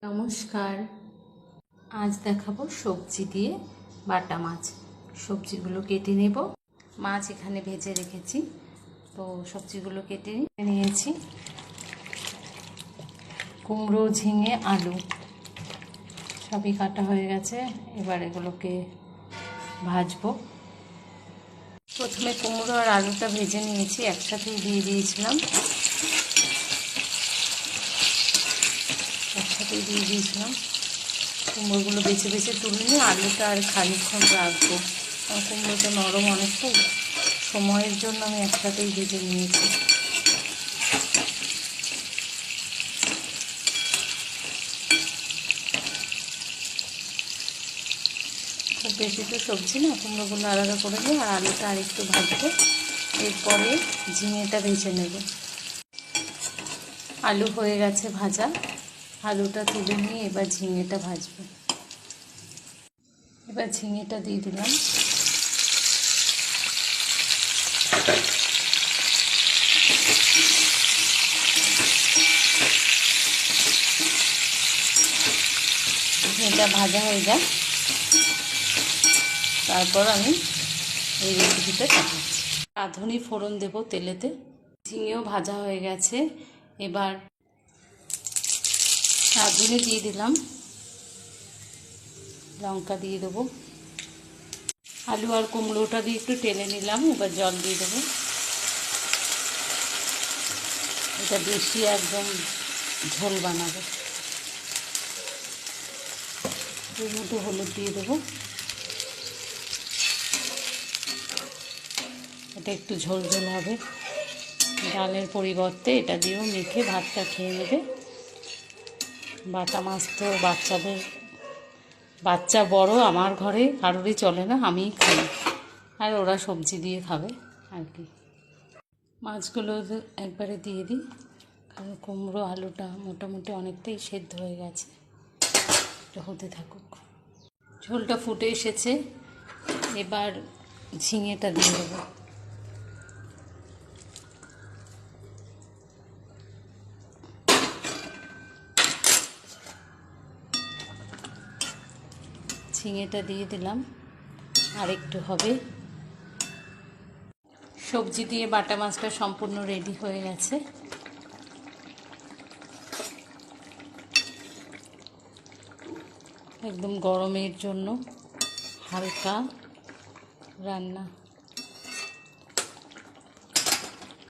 নমস্কার। আজ দেখাবো সবজি দিয়ে বাটা মাছ। সবজিগুলো কেটে নেব। মাছ এখানে ভেজে রেখেছি, তো সবজিগুলো কেটে নিয়েছি। কুমড়ো, ঝিঙে, আলু সবই কাটা হয়ে গেছে। এবার এগুলোকে ভাজবো। প্রথমে কুমড়ো আর আলুটা ভেজে নিয়েছি, একসাথেই দিয়ে দিয়েছিলাম। কুমড়োগুলো বেছে বেছে তুলে নিয়ে আলুটা আর খানিকক্ষণ রাখবো। কুমড়োটা নরম অনেকটাই, সময়ের জন্য আমি একসাথেই ভেজে নিয়েছি। খুব বেশি তো সবজি না, কুমড়োগুলো আলাদা করে নিয়ে আর আলুটা আর একটু ভাজবো। এরপরে ঝিঙেটা ভেজে নেব। আলু হয়ে গেছে ভাজা, আলুটা তুলে নিয়ে এবার ঝিঙেটা ভাজবো। এবার ঝিঙেটা দিয়ে দিলাম। ঝিঙেটা ভাজা হয়ে যায়, তারপর আমি এই রেসিপিটা দেখাচ্ছি। রাঁধুনি ফোড়ন দেব তেলেতে। ঝিঙেও ভাজা হয়ে গেছে, এবার রাঁধুনি দিয়ে দিলাম, লঙ্কা দিয়ে দেবো। আলু আর কুমড়োটা দিয়ে একটু টেলে নিলাম, এবার জল দিয়ে দেবো। এটা বেশি একদম ঝোল বানাবো। এর মধ্যে হলুদ দিয়ে দেবো। এটা একটু ঝোল ঝোল হবে, ডালের পরিবর্তে এটা দিয়েও মেখে ভাতটা খেয়ে নেবে। বাটা মাছ তো বাচ্চা বড় আমার ঘরে কারোরই চলে না, আমিই খাই, আর ওরা সবজি দিয়ে খাবে আর কি। মাছগুলো একবারে দিয়ে দিই, কারণ কুমড়ো আলুটা মোটামুটি অনেকটাই সেদ্ধ হয়ে গেছে। এটা হতে থাকুক। ঝোলটা ফুটে এসেছে, এবার ঝিঙেটা দিয়ে দেবো। ঝিঙেটা দিয়ে দিলাম, আর একটু হবে। সবজি দিয়ে বাটা মাছটা সম্পূর্ণ রেডি হয়ে গেছে। একদম গরমের জন্য হালকা রান্না।